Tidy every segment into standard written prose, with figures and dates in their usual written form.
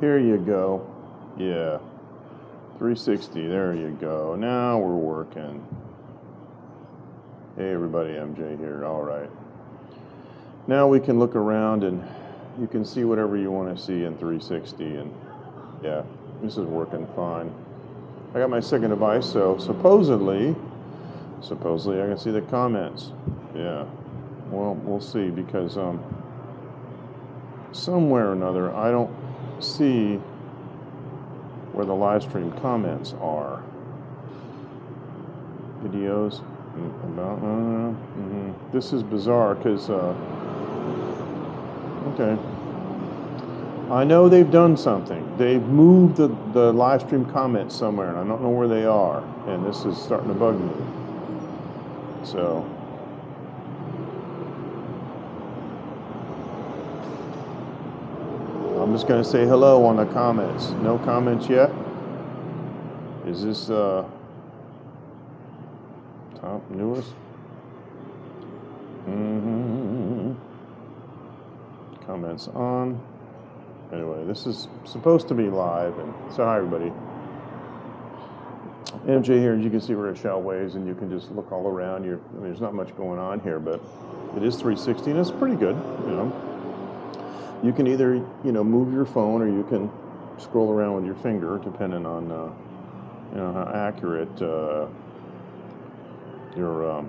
Here you go. Yeah. 360, there you go. Now we're working. Hey everybody, MJ here. All right. Now we can look around and you can see whatever you want to see in 360, and yeah, this is working fine. I got my second device, so supposedly I can see the comments. Yeah. Well, we'll see, because somewhere or another I don't see where the live stream comments are. Videos about this is bizarre, because okay, I know they've done something. They've moved the live stream comments somewhere, and I don't know where they are, and this is starting to bug me. So I'm just going to say hello on the comments. No comments yet. Is this top newest? Comments on. Anyway, this is supposed to be live, and so hi everybody. MJ here, and you can see we're at Xiao ways, and you can just look all around. There's not much going on here, but it is 360, and it's pretty good. You can either move your phone, or you can scroll around with your finger, depending on how accurate your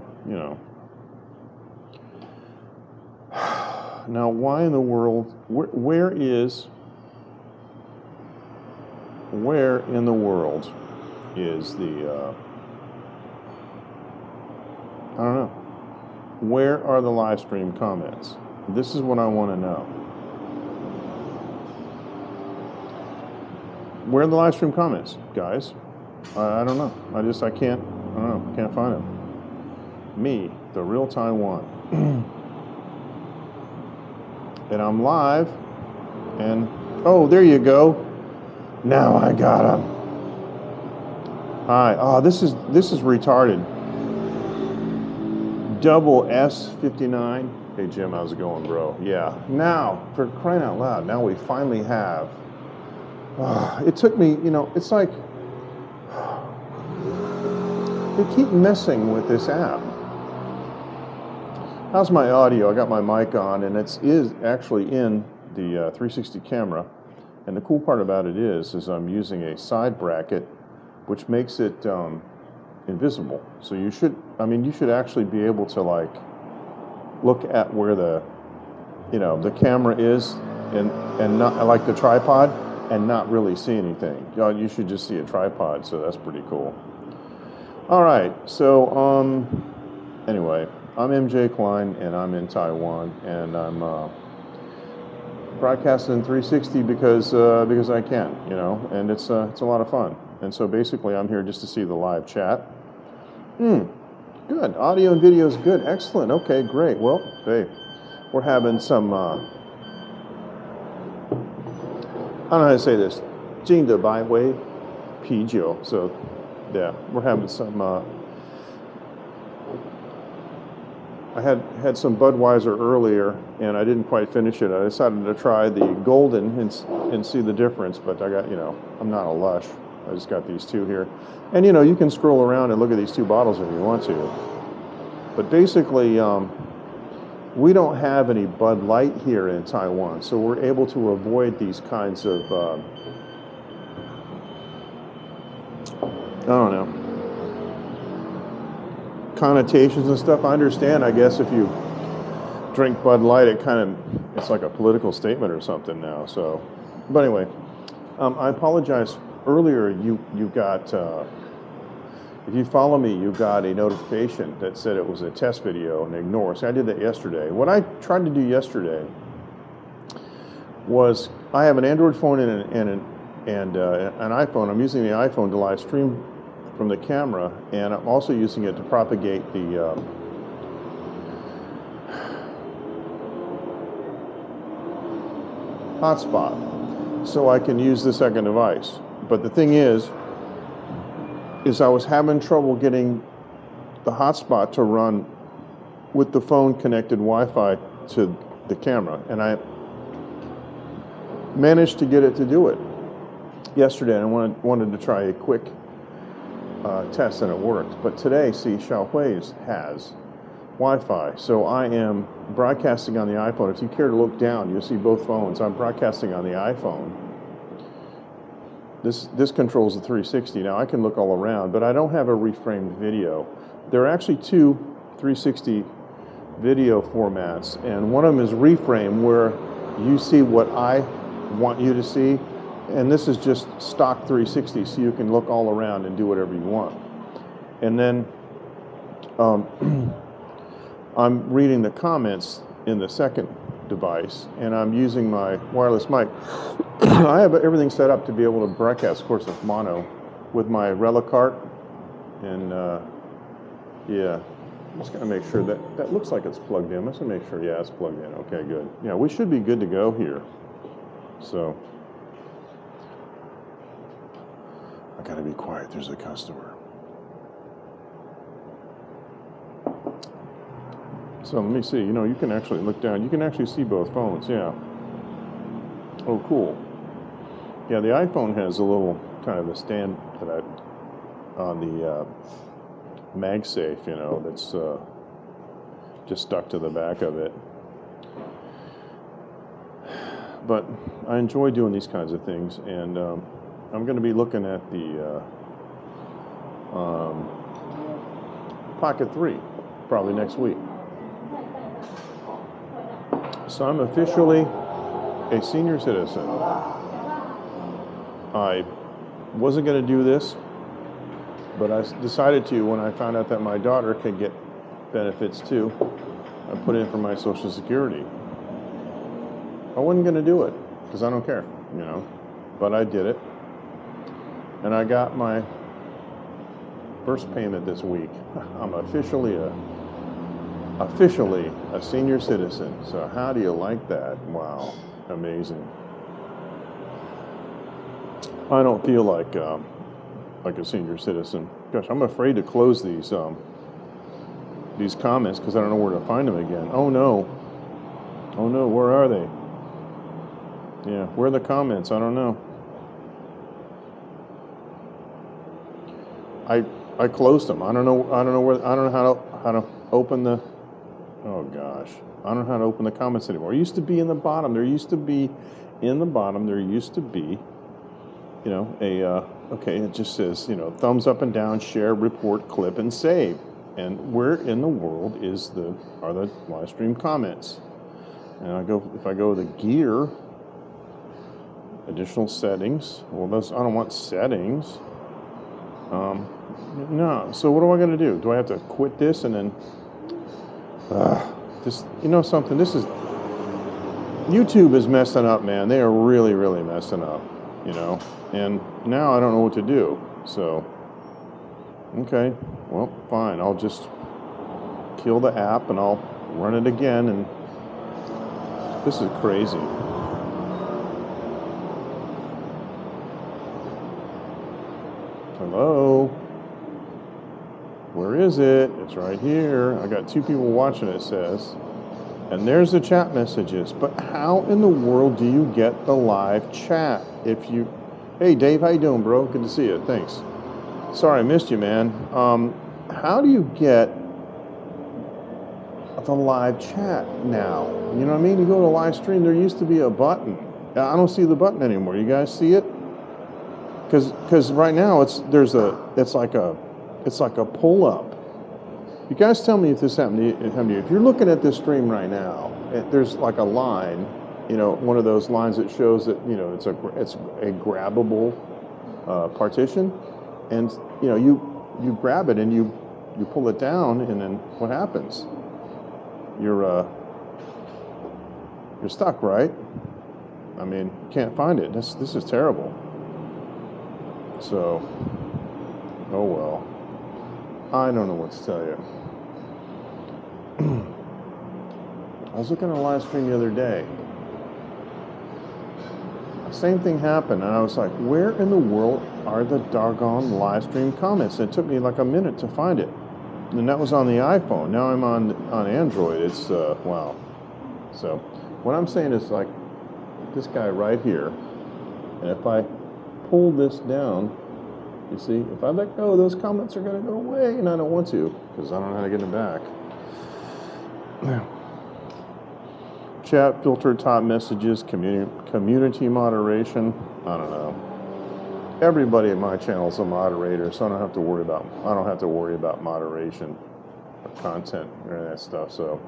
Now, why in the world? Where in the world is the? I don't know. Where are the live stream comments? This is what I want to know. Where are the live stream comments, guys? I don't know. I can't. I don't know. Can't find them. Me, the real Taiwan. And I'm live, and oh, there you go. Now I got him. Hi. Oh, this is retarded. Double S59. Hey Jim, how's it going, bro? Yeah. Now, for crying out loud, now we finally have. It took me, it's like they keep messing with this app. How's my audio? I got my mic on, and it is actually in the 360 camera. And the cool part about it is I'm using a side bracket, which makes it invisible. So you should actually be able to look at where the camera is, and not like the tripod, and not really see anything. You should just see a tripod. So that's pretty cool. All right. So anyway. I'm MJ Klein, and I'm in Taiwan, and I'm broadcasting in 360 because I can, and it's a lot of fun. And so basically, I'm here just to see the live chat. Good. Audio and video is good. Excellent. Okay, great. Well, hey, we're having some. I don't know how to say this. 敬的白威啤酒. So, yeah, we're having some. I had some Budweiser earlier, and I didn't quite finish it. I decided to try the golden and see the difference, but I got, I'm not a lush. I just got these two here. And, you can scroll around and look at these two bottles if you want to. But basically, we don't have any Bud Light here in Taiwan, so we're able to avoid these kinds of, I don't know, connotations and stuff. I understand, I guess, if you drink Bud Light, it's like a political statement or something now. So, but anyway, I apologize. Earlier, you got, if you follow me, you got a notification that said it was a test video, and ignore. So I did that yesterday. What I tried to do yesterday was, I have an Android phone and an iPhone. I'm using the iPhone to live stream from the camera, and I'm also using it to propagate the hotspot, so I can use the second device. But the thing is I was having trouble getting the hotspot to run with the phone connected Wi-Fi to the camera, and managed to get it to do it yesterday. I wanted to try a quick test, and it worked. But today, see, Xiao has Wi-Fi, so I am broadcasting on the iPhone. If you care to look down, you'll see both phones. I'm broadcasting on the iPhone. This controls the 360. Now I can look all around, but I don't have a reframed video. There are actually two 360 video formats, and one of them is reframe, where you see what I want you to see, and this is just stock 360, so you can look all around and do whatever you want. And then I'm reading the comments in the second device, and I'm using my wireless mic. I have everything set up to be able to broadcast, of course, with mono, with my Relicart, and yeah, I'm just gonna make sure that looks like it's plugged in. Let's make sure, yeah, it's plugged in. Okay, good. Yeah, we should be good to go here. So, I gotta be quiet. There's a customer. So let me see. You know, you can actually look down. You can actually see both phones. Yeah. Oh, cool. Yeah, the iPhone has a little kind of a stand that on the MagSafe, you know, that's just stuck to the back of it. But I enjoy doing these kinds of things, and I'm going to be looking at the Pocket 3 probably next week. So I'm officially a senior citizen. I wasn't going to do this, but I decided to when I found out that my daughter could get benefits too. I put in for my Social Security. I wasn't going to do it because I don't care, you know, but I did it. And I got my first payment this week. I'm officially a senior citizen. So how do you like that? Wow, amazing. I don't feel like a senior citizen. Gosh, I'm afraid to close these comments because I don't know where to find them again. Oh no, where are they? Yeah, where are the comments? I don't know. I closed them. I don't know where. I don't know how to open the. Oh gosh, I don't know how to open the comments anymore. It used to be in the bottom. There used to be, you know, okay, it just says, you know, thumbs up and down, share, report, clip, and save. And where in the world are the live stream comments? And if I go to the gear, additional settings. Well, I don't want settings. No. So what am I going to do? Do I have to quit this and then? You know something? YouTube is messing up, man. They are really, really messing up. You know, and now I don't know what to do. So, okay, well, fine. I'll just kill the app and I'll run it again. And this is crazy. Hello? Where is it? It's right here. I got 2 people watching, it says. And there's the chat messages. But how in the world do you get the live chat? Hey Dave, how you doing, bro? Good to see you. Thanks. Sorry, I missed you, man. How do you get the live chat now? You know what I mean? You go to live stream, there used to be a button. I don't see the button anymore. You guys see it? Because right now it's like a pull up. You guys tell me if this happened to you. If you're looking at this stream right now, there's like a line, you know, one of those lines that shows that, you know, it's a grabbable partition, and you know, you grab it and you pull it down, and then what happens? You're stuck, right? I mean, you can't find it. This is terrible. So, oh well. I don't know what to tell you. I was looking at a live stream the other day. Same thing happened, and I was like, where in the world are the doggone live stream comments? And it took me like a minute to find it. And that was on the iPhone. Now I'm on Android. It's, wow. So what I'm saying is, like, this guy right here, and if I pull this down, you see, if I let go, those comments are going to go away, and I don't want to, because I don't know how to get them back. Chat filter, top messages, community moderation. I don't know. Everybody at my channel is a moderator, so I don't have to worry about moderation or content or that stuff. So,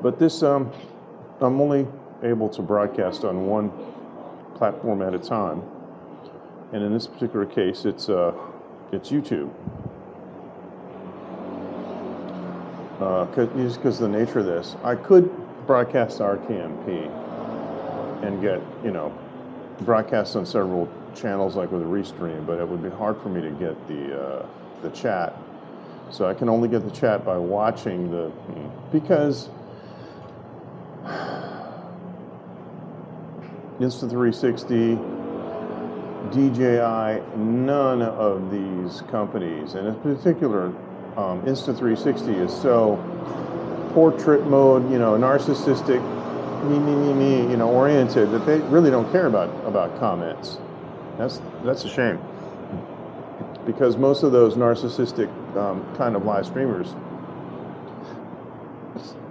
but this I'm only able to broadcast on one platform at a time, and in this particular case, it's YouTube. Just because of the nature of this, I could broadcast RTMP and get, broadcast on several channels like with a restream, but it would be hard for me to get the chat. So I can only get the chat by watching because Insta360, DJI, none of these companies, and in particular, Insta360 is so portrait mode, narcissistic, me, oriented, that they really don't care about comments. That's a shame, because most of those narcissistic kind of live streamers,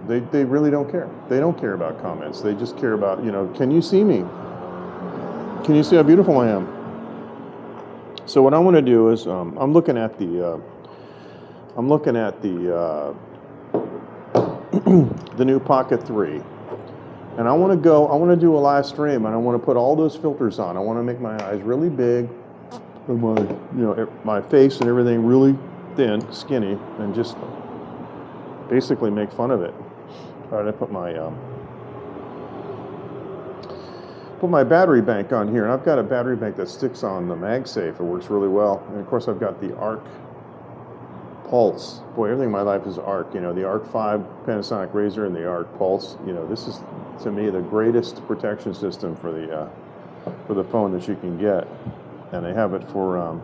they really don't care. They don't care about comments. They just care about, can you see me? Can you see how beautiful I am? So what I want to do is, I'm looking at the the new Pocket 3, and I want to do a live stream, and I want to put all those filters on. I want to make my eyes really big, and my face and everything really thin, skinny, and just basically make fun of it. All right, I put my battery bank on here, and I've got a battery bank that sticks on the MagSafe. It works really well, and of course I've got the Arc Pulse. Boy, everything in my life is Arc. The Arc 5 Panasonic Razor and the Arc Pulse. This is, to me, the greatest protection system for the phone that you can get, and they have it for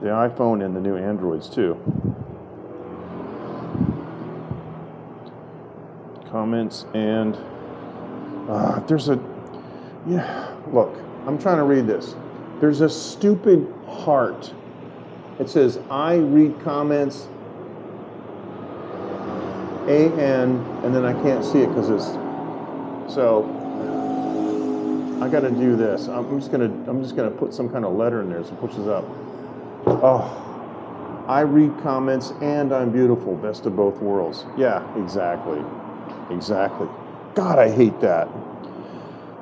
the iPhone and the new Androids too. Comments and look, I'm trying to read this. There's a stupid heart. It says, I read comments, AN, and then I can't see it because so I got to do this. I'm just gonna put some kind of letter in there so it pushes up. Oh, I read comments and I'm beautiful, best of both worlds. Yeah, exactly. God, I hate that.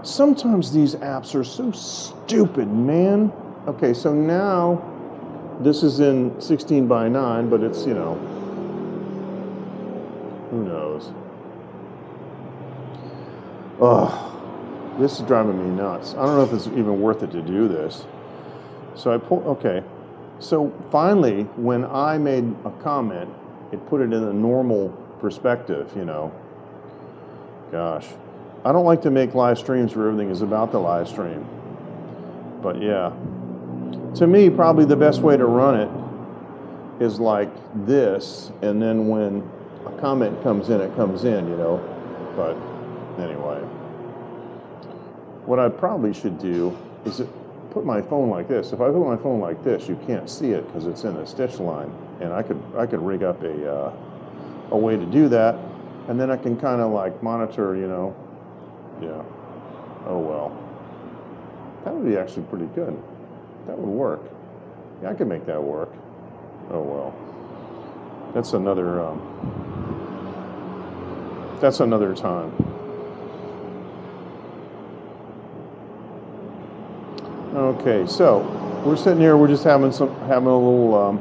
Sometimes these apps are so stupid, man. Okay, so now this is in 16:9, but it's, who knows? Ugh, this is driving me nuts. I don't know if it's even worth it to do this. So okay. So finally, when I made a comment, it put it in a normal perspective, Gosh. I don't like to make live streams where everything is about the live stream. But yeah. To me, probably the best way to run it is like this, and then when a comment comes in, it comes in, But anyway, what I probably should do is put my phone like this. If I put my phone like this, you can't see it because it's in a stitch line, and I could rig up a way to do that, and then I can kind of like monitor, Yeah. Oh well. That would be actually pretty good. That would work. Yeah, I could make that work. Oh well. That's another time. Okay, so we're sitting here. We're just having a little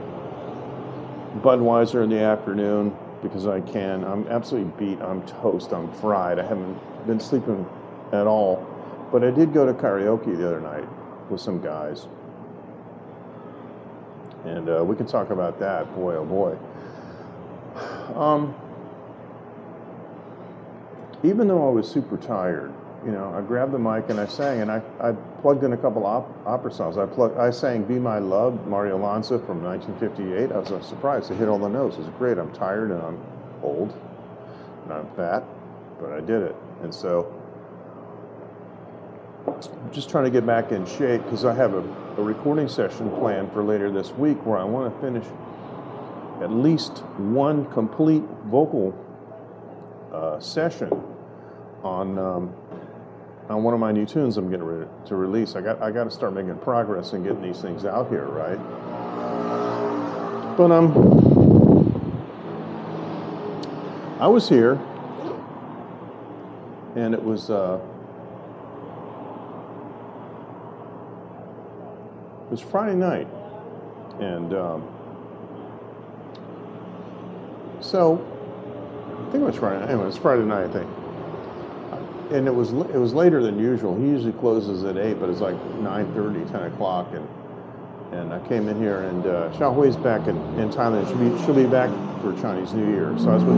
Budweiser in the afternoon because I can. I'm absolutely beat. I'm toast. I'm fried. I haven't been sleeping at all. But I did go to karaoke the other night with some guys. And we can talk about that. Boy, oh boy. Even though I was super tired, I grabbed the mic and I sang, and I plugged in a couple opera songs. I sang "Be My Love," Mario Lanza from 1958. I was surprised to hit all the notes. It was great. I'm tired and I'm old and I'm fat, but I did it. And so I'm just trying to get back in shape because I have a recording session planned for later this week where I want to finish at least one complete vocal session on one of my new tunes I'm getting ready to release. I got to start making progress and getting these things out here, right? But I was here, and it was Friday night, and so I think it was Friday night. Anyway, it was Friday night, I think. And it was later than usual. He usually closes at 8, but it's like 9:30, 10 o'clock, and I came in here, and Xiao's back in Thailand. She'll be back for Chinese New Year. So I was with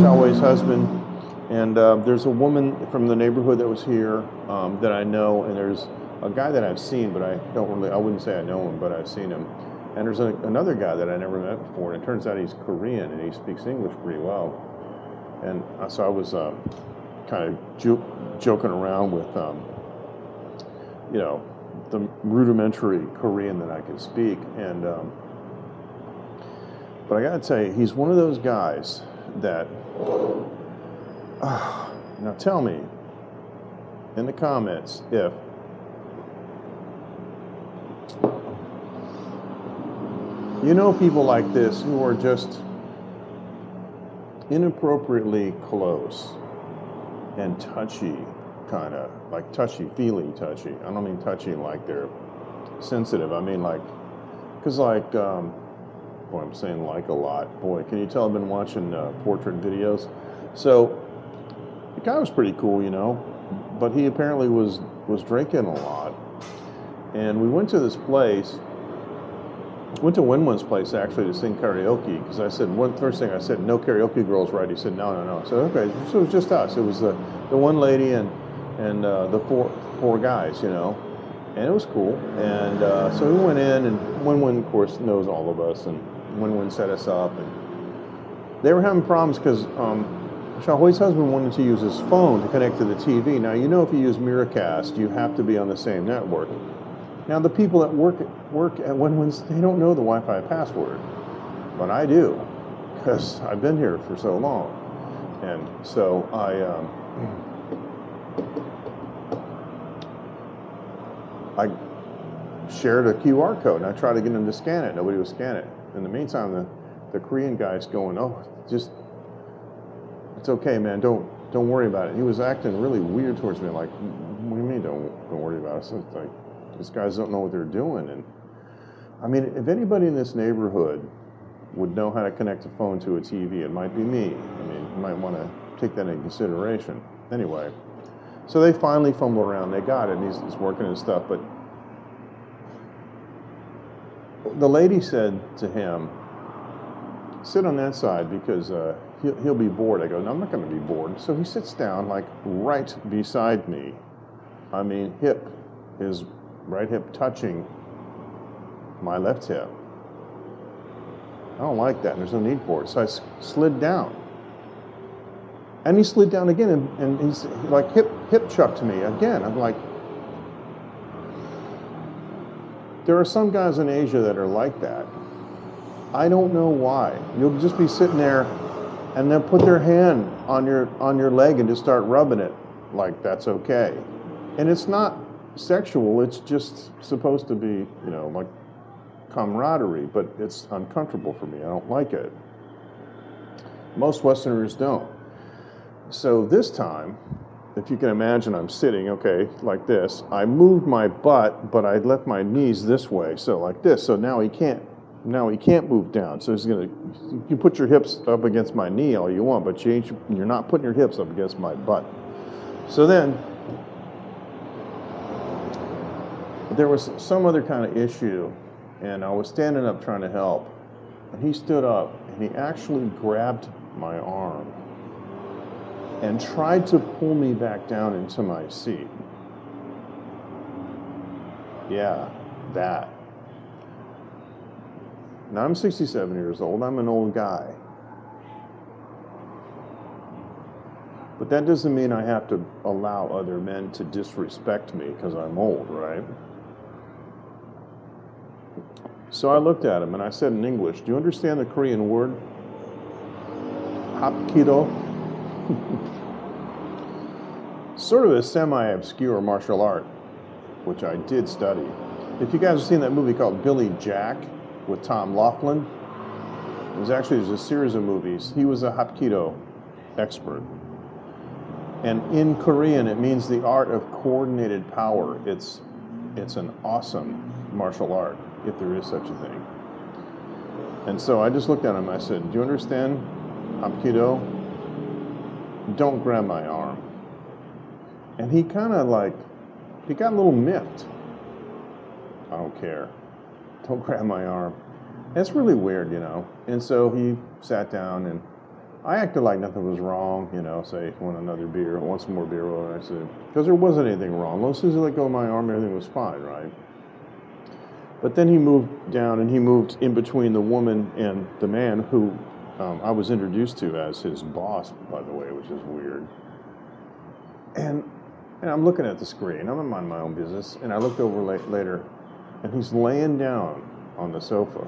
Xiao's husband, and there's a woman from the neighborhood that was here that I know, and there's a guy that I've seen, but I wouldn't say I know him, but I've seen him. And there's another guy that I never met before, and it turns out he's Korean, and he speaks English pretty well. And so I was kind of joking around with, the rudimentary Korean that I can speak. And but I got to tell you, he's one of those guys that, now tell me in the comments if you know people like this who are just inappropriately close and touchy, kind of like touchy-feely touchy. I don't mean touchy like they're sensitive. I mean like, because like, boy, I'm saying like a lot. Boy, can you tell I've been watching portrait videos? So the guy was pretty cool, but he apparently was drinking a lot. And we went to this place. Went to Winwin's place actually to sing karaoke because I said first thing I said, no karaoke girls, right? He said no. I said okay, so it was just us. It was the one lady and the four guys, and it was cool. And so we went in, and Winwin of course knows all of us, and Winwin set us up, and they were having problems because Xiaohui's husband wanted to use his phone to connect to the TV. Now if you use Miracast, you have to be on the same network. Now the people that work at Winwin's, they don't know the Wi-Fi password, but I do, because I've been here for so long. And so I shared a QR code, and I tried to get them to scan it. Nobody would scan it. In the meantime, the Korean guy's going, it's okay, man, don't worry about it. He was acting really weird towards me, like, what do you mean don't worry about it? So it's like, these guys don't know what they're doing. And I mean, if anybody in this neighborhood would know how to connect a phone to a TV, it might be me. I mean, you might want to take that into consideration. Anyway, so they finally fumbled around. They got it, and he's working and stuff. But the lady said to him, sit on that side because he'll be bored. I go, no, I'm not going to be bored. So he sits down like right beside me. I mean, his right hip touching my left hip. I don't like that, and there's no need for it. So I slid down. And he slid down again, and he's like hip chucked me again. I'm like, there are some guys in Asia that are like that. I don't know why. You'll just be sitting there, and they'll put their hand on your leg and just start rubbing it like that's okay. And it's not sexual, it's just supposed to be, like camaraderie, but it's uncomfortable for me. I don't like it. Most Westerners don't. So this time, if you can imagine, I'm sitting, okay, like this. I moved my butt, but I left my knees this way, so like this. So now he can't move down. So you put your hips up against my knee all you want, but you're not putting your hips up against my butt. So then, there was some other kind of issue, and I was standing up trying to help, and he stood up, and he actually grabbed my arm and tried to pull me back down into my seat. Yeah, that. Now I'm 67 years old, I'm an old guy. But that doesn't mean I have to allow other men to disrespect me because I'm old, right? So I looked at him and I said in English, do you understand the Korean word? Hapkido? Sort of a semi-obscure martial art, which I did study. If you guys have seen that movie called Billy Jack with Tom Laughlin, there's a series of movies. He was a Hapkido expert. And in Korean, it means the art of coordinated power. It's an awesome martial art, if there is such a thing. And so I just looked at him. I said, do you understand Hapkido? Don't grab my arm. And he kind of he got a little miffed. I don't care. Don't grab my arm. It's really weird, you know. And so he sat down, and I acted like nothing was wrong, you know, say, want another beer, want some more beer, and I said, because there wasn't anything wrong. As soon as he let go of my arm, everything was fine, right? But then he moved down, and he moved in between the woman and the man who I was introduced to as his boss, by the way, which is weird. And I'm looking at the screen. I'm minding my own business, and I looked over later, and he's laying down on the sofa.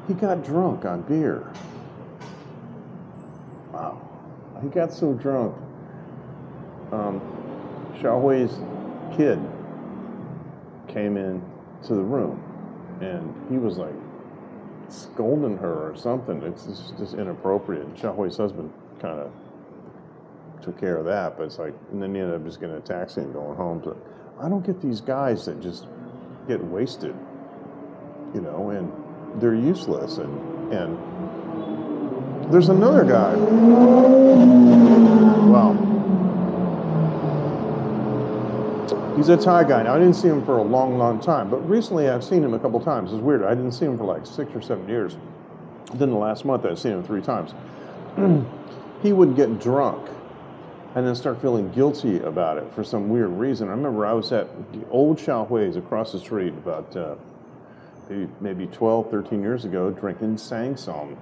He got drunk on beer. Wow. He got so drunk. Xiaohui's kid came in to the room, and he was like scolding her or something. It's just inappropriate. Xiaohui's husband kind of took care of that, but it's like, and then he ended up just getting a taxi and going home. So I don't get these guys that just get wasted, you know, and they're useless. And there's another guy. Wow. He's a Thai guy. Now, I didn't see him for a long, long time, but recently I've seen him a couple times. It's weird. I didn't see him for like 6 or 7 years. Then the last month I've seen him 3 times. He would get drunk and then start feeling guilty about it for some weird reason. I remember I was at the old Xiaohui's across the street about maybe 12, 13 years ago, drinking Sangsong.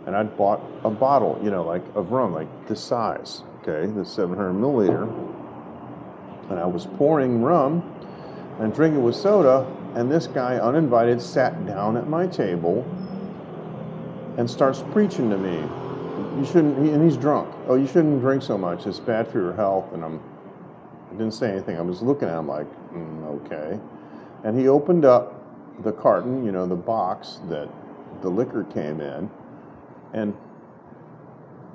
And I'd bought a bottle, you know, like of rum, like this size, okay, the 700 milliliter. And I was pouring rum and drinking with soda, and this guy, uninvited, sat down at my table and starts preaching to me. You shouldn't, and he's drunk. Oh, you shouldn't drink so much. It's bad for your health. And I didn't say anything. I was looking at him like, okay. And he opened up the carton, you know, the box that the liquor came in, and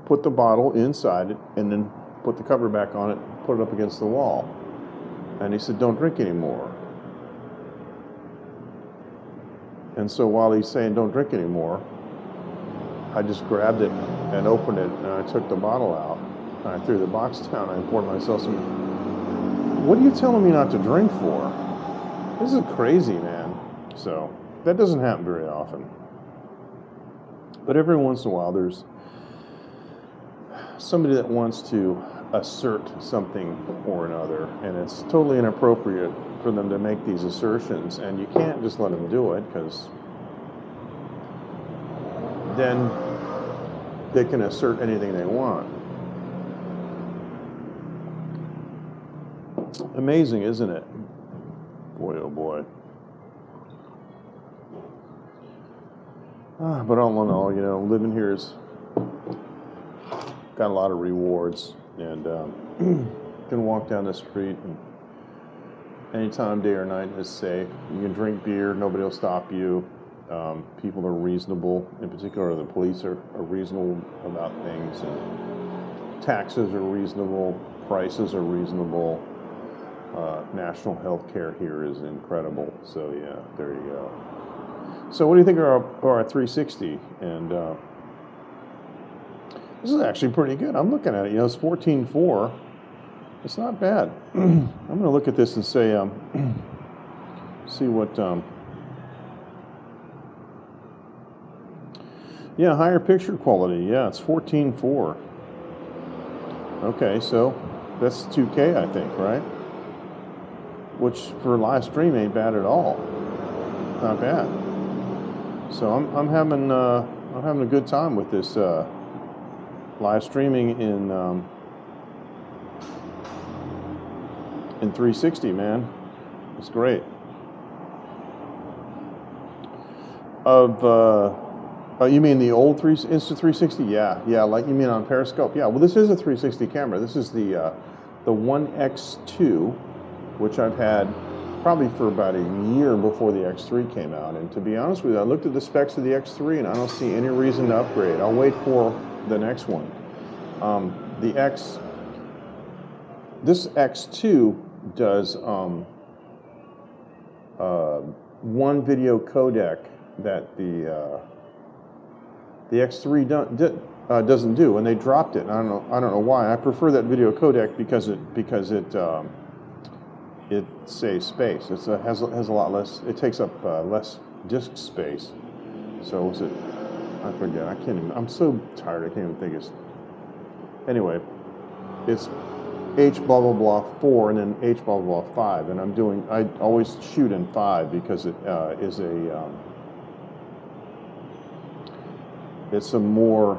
put the bottle inside it, and then put the cover back on it, put it up against the wall. And he said, don't drink anymore. And so while he's saying don't drink anymore, I just grabbed it and opened it, and I took the bottle out, and I threw the box down, and I poured myself some. What are you telling me not to drink for? This is crazy, man. So that doesn't happen very often. But every once in a while, there's somebody that wants to assert something or another, and it's totally inappropriate for them to make these assertions, and you can't just let them do it, because then they can assert anything they want. Amazing, isn't it? Boy, oh boy. But all in all, you know, living here has got a lot of rewards, and can walk down the street, and anytime, day or night, is safe. You can drink beer, nobody will stop you. People are reasonable. In particular, the police are reasonable about things, and taxes are reasonable, prices are reasonable. National health care here is incredible. So yeah, there you go. So what do you think of our 360? And this is actually pretty good. I'm looking at it. You know, it's 14.4. It's not bad. I'm going to look at this and say, see what. Yeah, higher picture quality. Yeah, it's 14.4. Okay, so that's 2K, I think, right? Which for live stream ain't bad at all. Not bad. So I'm having a good time with this live streaming in 360, man. It's great. You mean the old Insta360? Yeah, like you mean on Periscope? Yeah, well, this is a 360 camera. This is the 1X2, which I've had probably for about a year before the X3 came out. And to be honest with you, I looked at the specs of the X3 and I don't see any reason to upgrade. I'll wait for the next one. This X2 does one video codec that the X3 doesn't do, and they dropped it. I don't know why. I prefer that video codec because it saves space. It has a lot less. It takes up less disk space. So was it? I forget. I can't even. I'm so tired. I can't even think. Anyway, it's H blah blah blah 4 and then H blah blah blah 5, and I always shoot in 5 because it is it's a more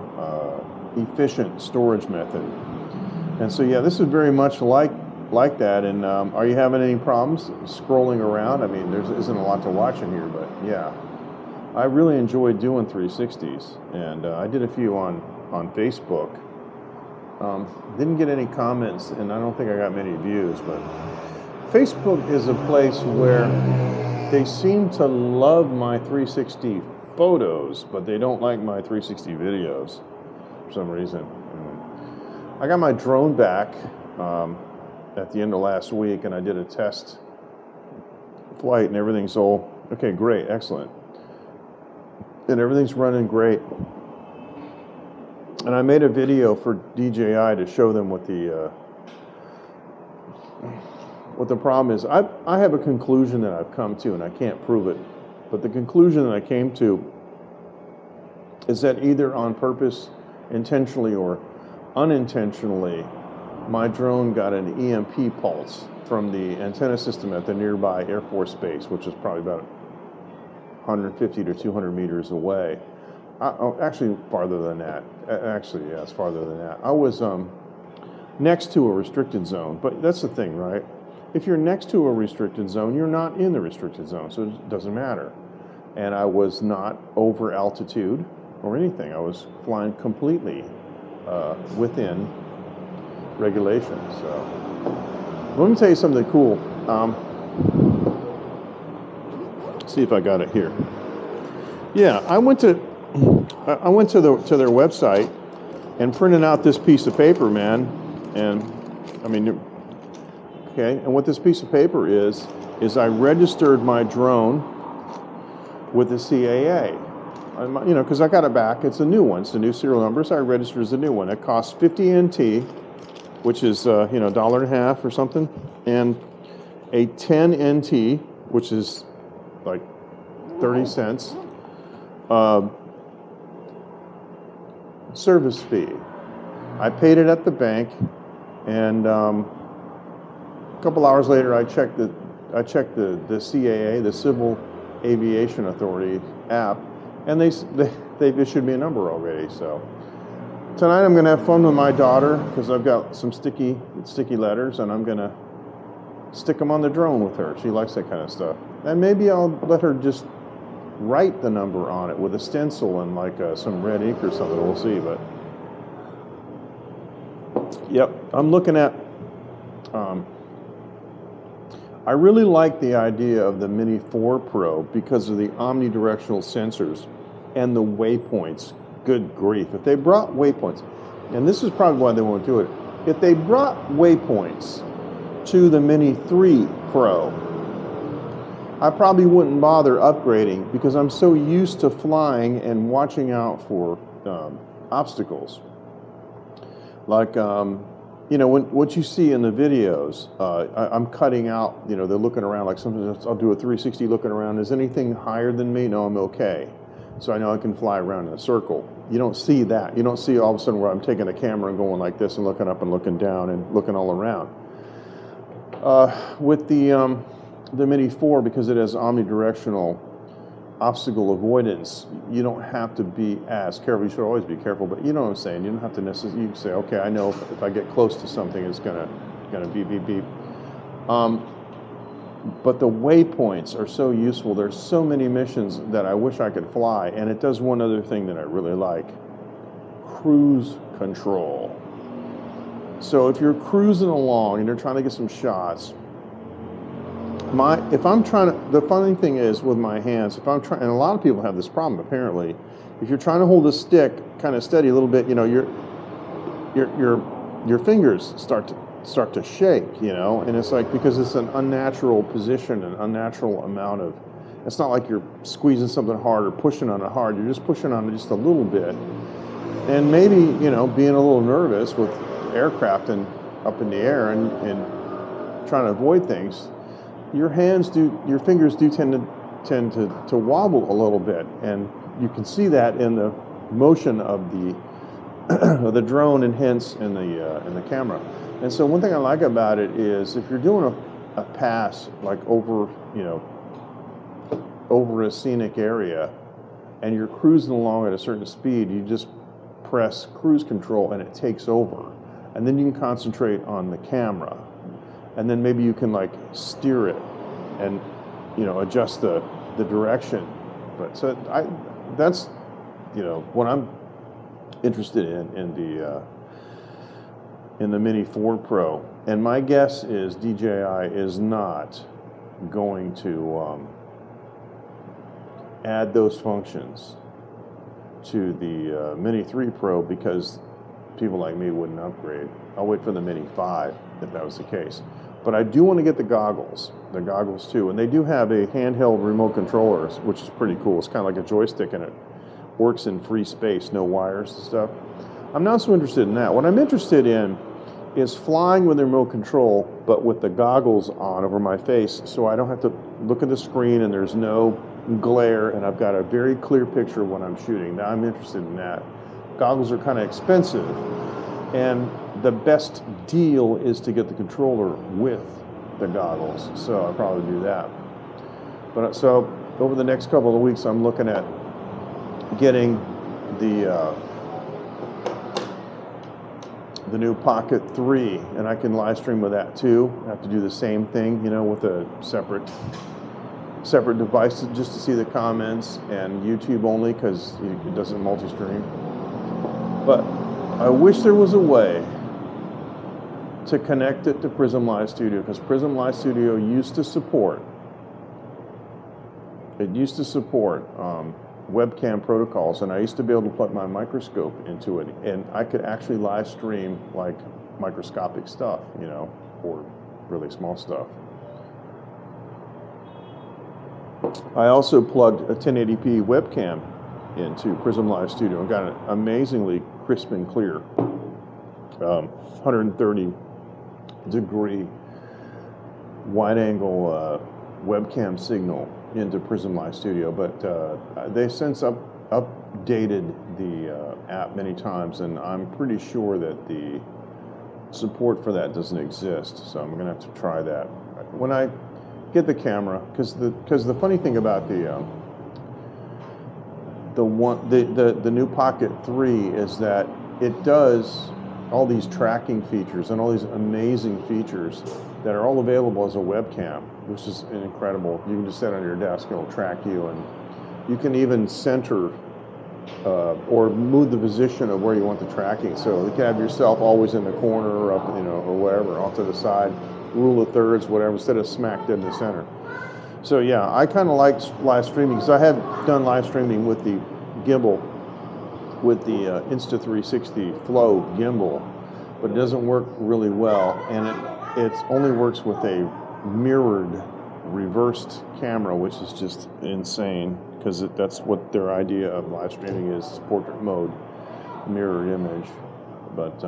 efficient storage method. And so yeah, this is very much like that. And are you having any problems scrolling around? I mean, there isn't a lot to watch in here, but yeah, I really enjoy doing 360s, and I did a few on Facebook. Didn't get any comments, and I don't think I got many views, but Facebook is a place where they seem to love my 360 photos, but they don't like my 360 videos for some reason. I got my drone back at the end of last week, and I did a test flight, and everything's all okay, great, excellent, and everything's running great. And I made a video for DJI to show them what the problem is. I have a conclusion that I've come to, and I can't prove it, but the conclusion that I came to is that either on purpose, intentionally, or unintentionally, my drone got an EMP pulse from the antenna system at the nearby Air Force Base, which is probably about 150 to 200 meters away. Actually, farther than that. Actually, yeah, it's farther than that. I was next to a restricted zone, but that's the thing, right? If you're next to a restricted zone, you're not in the restricted zone, so it doesn't matter. And I was not over altitude or anything. I was flying completely within regulations. So let me tell you something cool. See if I got it here. Yeah, I went to their website and printed out this piece of paper, man. And I mean, okay. And what this piece of paper is I registered my drone with the CAA. You know, because I got it back. It's a new one. It's a new serial number, so I registered as a new one. It costs 50 NT, which is $1.50 or something, and a 10 NT, which is like 30 cents. Service fee. I paid it at the bank, and a couple hours later, I checked the CAA, the Civil Aviation Authority app, and they've issued me a number already. So tonight I'm going to have fun with my daughter because I've got some sticky letters, and I'm going to stick them on the drone with her. She likes that kind of stuff, and maybe I'll let her just write the number on it with a stencil and like some red ink or something. We'll see. But yep, I'm looking at I really like the idea of the Mini 4 Pro because of the omnidirectional sensors and the waypoints. Good grief, if they brought waypoints, and this is probably why they won't do it, if they brought waypoints to the Mini 3 Pro, I probably wouldn't bother upgrading because I'm so used to flying and watching out for obstacles. Like, what you see in the videos, I'm cutting out, they're looking around, like sometimes I'll do a 360 looking around. Is anything higher than me? No, I'm okay. So I know I can fly around in a circle. You don't see that. You don't see all of a sudden where I'm taking a camera and going like this and looking up and looking down and looking all around. With the Mini 4, because it has omnidirectional obstacle avoidance, you don't have to be as careful. You should always be careful, but you know what I'm saying. You don't have to necessarily. You can say, okay, I know if I get close to something, it's gonna beep beep beep. But the waypoints are so useful. There's so many missions that I wish I could fly, and it does one other thing that I really like: cruise control. So if you're cruising along and you're trying to get some shots, if I'm trying to, the funny thing is with my hands, if I'm trying, and a lot of people have this problem apparently, if you're trying to hold a stick kind of steady a little bit, you know, your fingers start to shake, you know, and it's like, because it's an unnatural position, an unnatural amount of, it's not like you're squeezing something hard or pushing on it hard, you're just pushing on it just a little bit. And maybe, you know, being a little nervous with aircraft and up in the air and trying to avoid things, your fingers do tend to wobble a little bit, and you can see that in the motion of the of the drone, and hence in the camera. And so one thing I like about it is if you're doing a pass like over a scenic area, and you're cruising along at a certain speed, you just press cruise control and it takes over, and then you can concentrate on the camera. And then maybe you can like steer it and, you know, adjust the direction. But so that's, you know, what I'm interested in the Mini 4 Pro. And my guess is DJI is not going to add those functions to the Mini 3 Pro, because people like me wouldn't upgrade. I'll wait for the Mini 5 if that was the case. But I do want to get the goggles too. And they do have a handheld remote controller, which is pretty cool. It's kind of like a joystick, and it works in free space, no wires and stuff. I'm not so interested in that. What I'm interested in is flying with the remote control, but with the goggles on over my face, so I don't have to look at the screen and there's no glare, and I've got a very clear picture of what I'm shooting. Now I'm interested in that. Goggles are kind of expensive, and the best deal is to get the controller with the goggles, so I'll probably do that. But so over the next couple of weeks, I'm looking at getting the new Pocket 3, and I can live stream with that too. I have to do the same thing, you know, with a separate device just to see the comments, and YouTube only because it doesn't multi-stream. But I wish there was a way to connect it to Prism Live Studio, because Prism Live Studio used to support webcam protocols, and I used to be able to plug my microscope into it, and I could actually live stream like microscopic stuff, you know, or really small stuff. I also plugged a 1080p webcam into Prism Live Studio and got it amazingly crisp and clear, 130 degree wide angle webcam signal into Prism Live Studio. But they've since updated the app many times, and I'm pretty sure that the support for that doesn't exist, so I'm gonna have to try that when I get the camera, because the funny thing about the new Pocket 3 is that it does all these tracking features and all these amazing features that are all available as a webcam, which is incredible. You can just sit on your desk and it'll track you, and you can even center or move the position of where you want the tracking. So you can have yourself always in the corner or up, you know, or wherever, off to the side, rule of thirds, whatever, instead of smack dead in the center. So yeah, I kind of like live streaming, because I have done live streaming with the gimbal, with the Insta360 Flow gimbal, but it doesn't work really well, and it only works with a mirrored reversed camera, which is just insane, because that's what their idea of live streaming is, portrait mode, mirrored image. But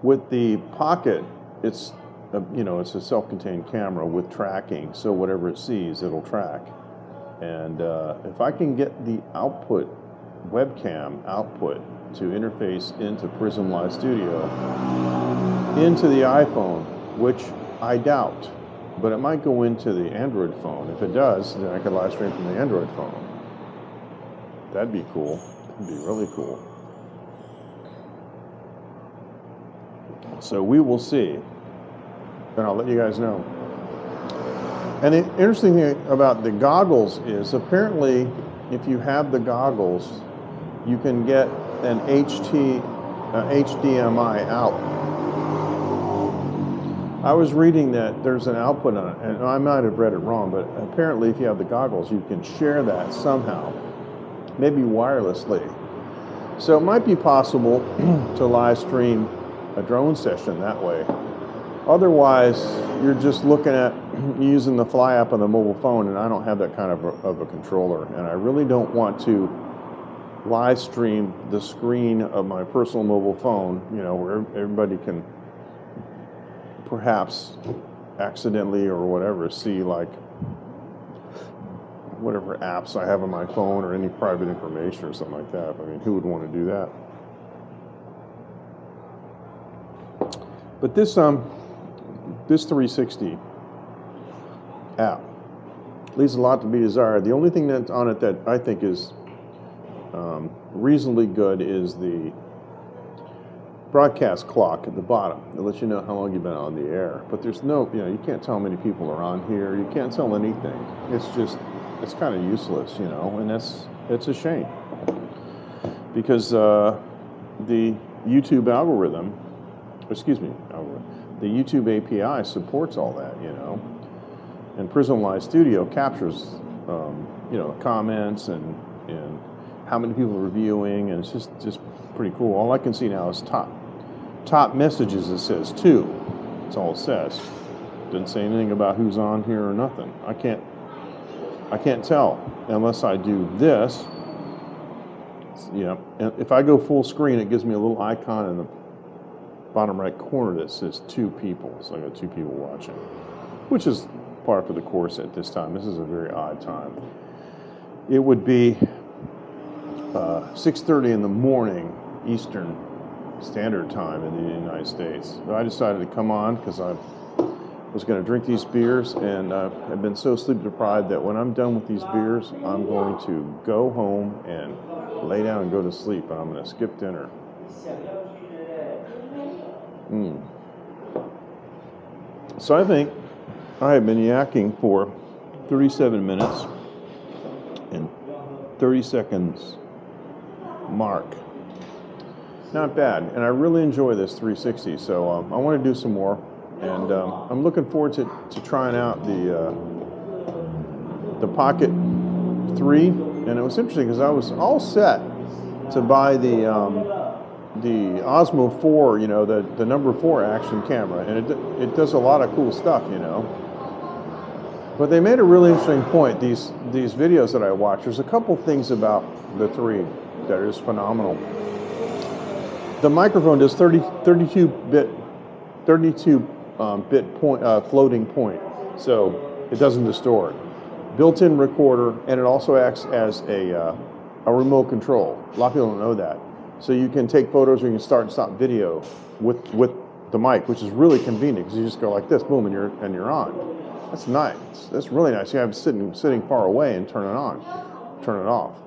with the Pocket, it's it's a self-contained camera with tracking, so whatever it sees, it'll track. And if I can get the webcam output to interface into Prism Live Studio into the iPhone, which I doubt, but it might go into the Android phone. If it does, then I could live stream from the Android phone. That'd be cool. That'd be really cool. So we will see, and I'll let you guys know. And the interesting thing about the goggles is apparently if you have the goggles, you can get an HDMI out. I was reading that there's an output on it, and I might have read it wrong, but apparently if you have the goggles, you can share that somehow, maybe wirelessly. So it might be possible to live stream a drone session that way. Otherwise, you're just looking at using the Fly app on the mobile phone, and I don't have that kind of a controller, and I really don't want to live stream the screen of my personal mobile phone, you know, where everybody can perhaps accidentally or whatever see like whatever apps I have on my phone or any private information or something like that. I mean, who would want to do that? But this 360 app leaves a lot to be desired. The only thing that's on it that I think is reasonably good is the broadcast clock at the bottom. It lets you know how long you've been on the air. But there's no, you know, you can't tell how many people are on here. You can't tell anything. It's just, it's kind of useless, you know, and it's a shame. Because the YouTube algorithm, the YouTube API supports all that, you know. And Prism Live Studio captures, you know, comments and how many people are viewing, and it's just pretty cool. All I can see now is top messages. It says 2. That's all it says. Doesn't say anything about who's on here or nothing. I can't tell unless I do this. You know, and if I go full screen, it gives me a little icon in the bottom right corner that says 2 people. So I got 2 people watching, which is par for the course at this time. This is a very odd time. It would be 6:30 in the morning Eastern Standard Time in the United States. I decided to come on because I was going to drink these beers, and I've been so sleep deprived that when I'm done with these beers, I'm going to go home and lay down and go to sleep, and I'm going to skip dinner. So I think I have been yakking for 37 minutes and 30 seconds mark. Not bad, and I really enjoy this 360, so I want to do some more, and I'm looking forward to trying out the Pocket 3, and it was interesting because I was all set to buy the Osmo 4, you know, the number 4 action camera, and it does a lot of cool stuff, you know. But they made a really interesting point. These videos that I watch, there's a couple things about the 3 that is phenomenal. The microphone does 32-bit floating point, so it doesn't distort. Built-in recorder, and it also acts as a remote control. A lot of people don't know that. So you can take photos or you can start and stop video with the mic, which is really convenient because you just go like this, boom, and you're on. That's nice. That's really nice. You have it sitting far away and turn it on, turn it off.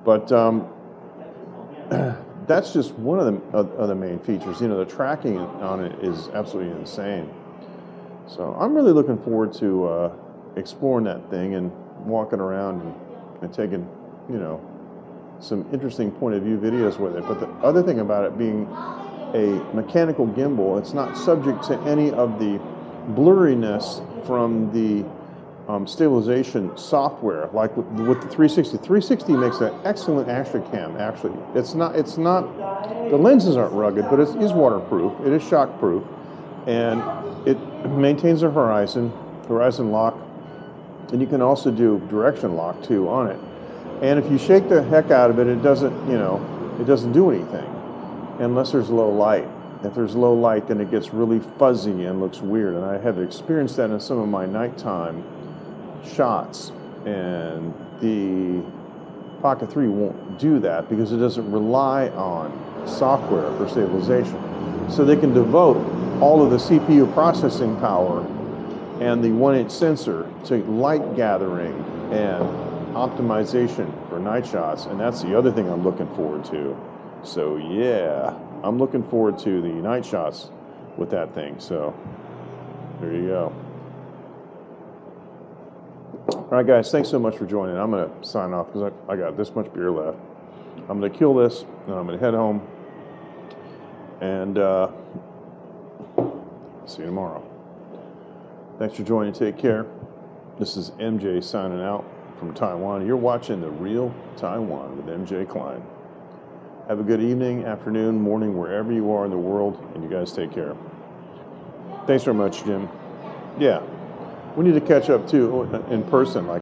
But that's just one of the main features. You know, the tracking on it is absolutely insane. So I'm really looking forward to exploring that thing and walking around and taking, you know, some interesting point of view videos with it. But the other thing about it being a mechanical gimbal, it's not subject to any of the blurriness from the stabilization software, like with the 360. 360 makes an excellent action cam. Actually, it's not. The lenses aren't rugged, but it is waterproof. It is shockproof, and it maintains a horizon lock, and you can also do direction lock too on it. And if you shake the heck out of it, it doesn't do anything unless there's low light. If there's low light, then it gets really fuzzy and looks weird. And I have experienced that in some of my nighttime shots. And the Pocket 3 won't do that because it doesn't rely on software for stabilization. So they can devote all of the CPU processing power and the 1-inch sensor to light gathering and optimization for night shots, and that's the other thing I'm looking forward to. So yeah, I'm looking forward to the night shots with that thing. So there you go. All right, guys, thanks so much for joining. I'm going to sign off because I got this much beer left. I'm going to kill this, and I'm going to head home, and see you tomorrow. Thanks for joining. Take care. This is MJ signing out from Taiwan. You're watching The Real Taiwan with MJ Klein. Have a good evening, afternoon, morning, wherever you are in the world, and you guys take care. Thanks very much, Jim. Yeah, we need to catch up too in person. Like.